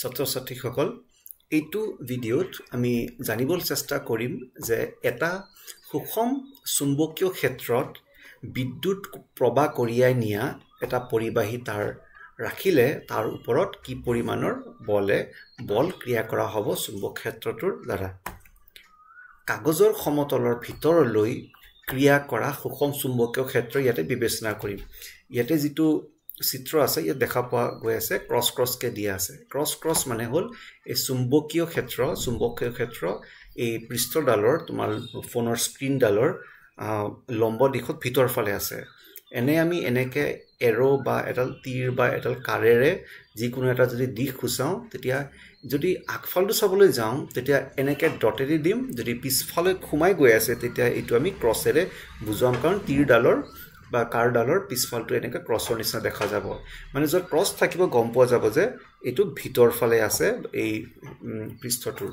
ছাত্ৰ-ছাত্ৰীসকল এইটো ভিডিঅ'ত আমি জানিবলৈ চেষ্টা কৰিম যে এটা সুষম চুম্বকীয় ক্ষেত্ৰত বিদ্যুৎ প্ৰবাহ কঢ়িয়াই নিয়া এটা পৰিবাহী তাৰ ৰাখিলে তাৰ ওপৰত কি পৰিমাণৰ বল ক্ৰিয়া কৰা হ'ব চুম্বক ক্ষেত্ৰটোৰ দ্বাৰা কাগজৰ সমতলৰ ভিতৰলৈ ক্ৰিয়া কৰা সুষম চুম্বকীয় ক্ষেত্ৰ ইয়াতে বিবেচনা কৰিম ইয়াতে যেটো চিত্ৰ আছে ইয়াত দেখা পোৱা গৈ আছে ক্ৰস কে দিয়া আছে ক্ৰস মানে হল এই চুম্বকীয় ক্ষেত্ৰ এই পৃষ্ঠডালৰ তোমাৰ ফোনৰ স্ক্ৰিনডালৰ লম্ব দিশত ভিতৰ ফালে আছে এনে আমি এনেকে এৰো বা এডাল তীৰ বা এডাল কাৰেৰে যিকোনো এটা যদি দিশ খুচাও তেতিয়া যদি আগফালটো চাবলৈ যাওঁ তেতিয়া এনেকে ডটেৰে দিম যদি পিছফালে খুমাই গৈ আছে তেতিয়া এটো আমি ক্ৰসেৰে বুজাম কাৰণ তীৰডালৰ বা কাৰডালৰ পিছফালটো এনেকে ক্ৰসৰ নিচিনা দেখা যাব মানে যত ক্ৰস থাকিব গম পোৱা যাব যে এটো ভিতৰ ফালে আছে এই পৃষ্ঠটোৰ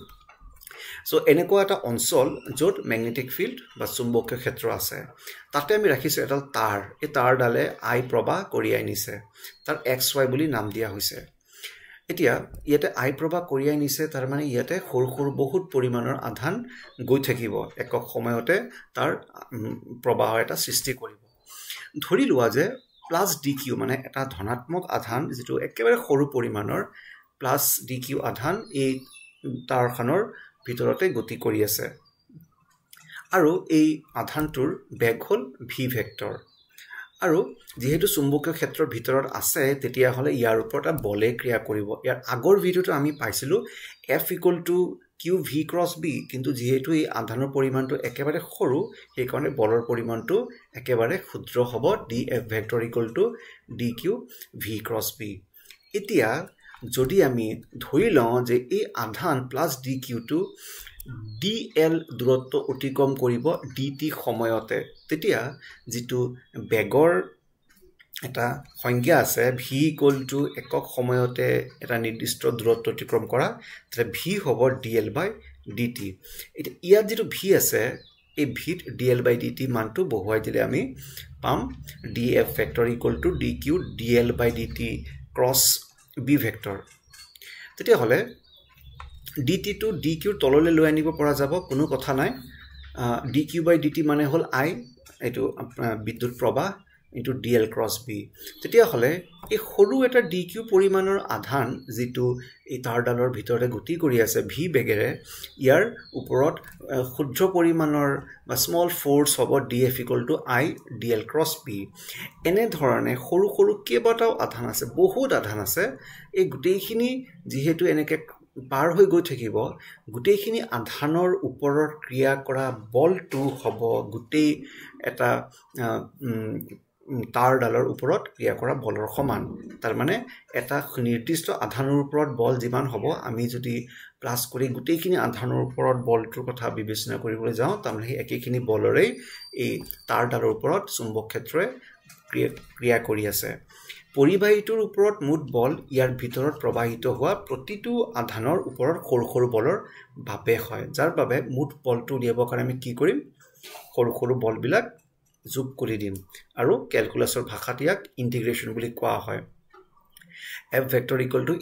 সো এনেকুৱা এটা অঞ্চল যত ম্যাগনেটিক ফিল্ড বা চুম্বকীয় ক্ষেত্ৰ আছে তাতে আমি ৰাখিছো এডাল তাৰ এই তাৰডালে আই প্ৰবাহ কঢ়িয়াই নিছে তাৰ xy বুলি নাম দিয়া হৈছে এতিয়া ইয়াতে আই প্ৰবাহ কঢ়িয়াই নিছে তাৰ মানে ইয়াতে সৰু বহুত পৰিমাণৰ আধান গৈ থাকিব একক সময়তে তাৰ প্ৰবাহ এটা সৃষ্টি কৰিব ধৰি লোৱা যে প্লাস dq মানে এটা ধনাত্মক আধান যেটো একেবাৰে সৰু পৰিমাণৰ প্লাস dq আধান এই তাৰখনৰ ভিতৰতে গতি কৰি আছে আৰু এই আধানটোৰ বেগ হল v ভেক্টৰ আৰু যেহেতু চুম্বকীয় ক্ষেত্ৰৰ ভিতৰত আছে তেতিয়া হলে ইয়াৰ ওপৰত এটা বলে ক্ৰিয়া কৰিব ইয়াৰ আগৰ ভিডিওটো আমি পাইছিলো f q v cross b কিন্তু যেহেতু এই আধানৰ পৰিমাণটো একেবাৰে সৰু সেই কাৰণে বলৰ পৰিমাণটো একেবাৰে ক্ষুদ্ৰ হ'ব df vector dq v cross b এতিয়া যদি আমি ধৰি লওঁ যে এই আধান প্লাস dq টো dl দূৰত্ব অতিক্ৰম কৰিব dt সময়তে তেতিয়া যেটো বেগৰ এটা সংজ্ঞা আছে v একক সময়তে এটা নিৰ্দিষ্ট দূৰত্ব অতিক্ৰম কৰা তাতে v হ'ব dl/dt এটা ইয়াত যেটো v আছে এই v dl/dt মানটো বহুৱাই দিলে আমি পাম df vector dq dl/dt cross b vector তেতিয়া হলে dt to dq তললৈ লৈ আনিব পৰা যাব কোনো কথা নাই dq/dt মানে হল i এটো বিদ্যুৎ প্ৰবাহ into dl cross b তেতিয়া হলে এই সৰু এটা dq পৰিমাণৰ আধান যেটো এই তাৰডালৰ ভিতৰতে গতি কৰি আছে v বেগেৰে ইয়াৰ ওপৰত ক্ষুদ্ৰ পৰিমাণৰ বা স্মল ফোৰ্স হ'ব df i dl cross b এনে ধৰণে সৰু কেইবাটাও আধান আছে বহুত আধান আছে এই গুটেইখিনি যেহেতু এনেকে পাৰ হৈ গৈ থাকিব গুটেইখিনি আধানৰ ওপৰত ক্ৰিয়া কৰা বলটো হ'ব গুটেই এটা তাৰডালৰ ওপৰত ক্ৰিয়া কৰা বলৰ সমান তাৰ মানে এটা নিৰ্দিষ্ট আধানৰ ওপৰত বল যিমান হ'ব আমি যদি প্লাস কৰি গুটেইখিনি আধানৰ ওপৰত বলটোৰ কথা বিবেচনা কৰিবলৈ যাওঁ তাৰমানে একেখিনি বলৰে এই তাৰডালৰ ওপৰত চুম্বক ক্ষেত্ৰই ক্ৰিয়া কৰি আছে পৰিবাহীটোৰ ওপৰত মুঠ বল ইয়াৰ ভিতৰত প্ৰবাহিত হোৱা প্ৰতিটো আধানৰ ওপৰত সৰু বলৰ ভাবে হয় যাৰ বাবে মুঠ বলটো উলিয়াবৰ কাৰণে আমি কি কৰিম সৰু বলবিলাক যোগ কৰি দিম আৰু ক্যালকুলাসৰ ভাষাত ইয়াক ইন্টিগ্ৰেশন বুলি কোৱা হয় f vector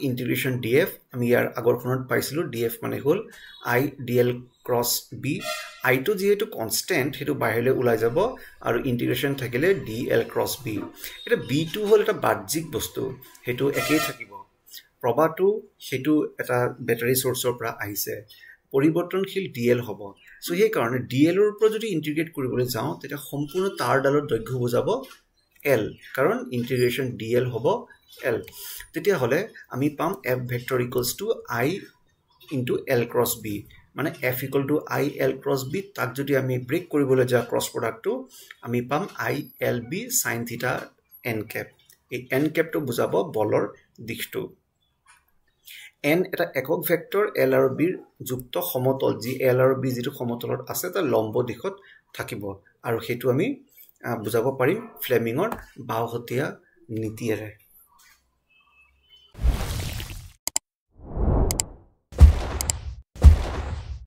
integration df আমি ইয়াৰ আগৰখনত পাইছিলো df মানে হল i dl cross b i টো যেহেতু কনস্ট্যান্ট হেতু বাহিৰলৈ ওলাই যাব আৰু ইন্টিগ্ৰেশন থাকিলে dl cross b এটা b টো হল এটা বাহ্যিক বস্তু হেতু একেই থাকিব প্ৰবাহটো হেতু এটা ব্যাটাৰী সোৰ্সৰ পৰা আহিছে পৰিৱৰ্তনশীল dl হ'ব সো সেই কাৰণে dl ৰ ওপৰত যদি ইন্টিগ্ৰেট কৰিবলৈ যাওঁ তেতিয়া সম্পূৰ্ণ তাৰডালৰ দৈৰ্ঘ্য বুজাব l কাৰণ ইন্টিগ্ৰেশন dl হ'ব l তেতিয়া হলে আমি পাম f vector i into l cross b মানে f i l cross b তাক যদি আমি ব্ৰেক কৰিবলৈ যা ক্ৰস প্ৰডাক্টটো আমি পাম i l b sin theta n cap এই n cap টো বুজাব বলৰ দিশটো n এটা একক ভেক্টৰ l আৰু b যুক্ত সমতল যি l আৰু b যেটো সমতলত আছে তাৰ লম্ব দিশত থাকিব আৰু হেতু আমি বুজাব পাৰিম ফ্লেমিঙৰ বাওহতীয়া নীতিৰে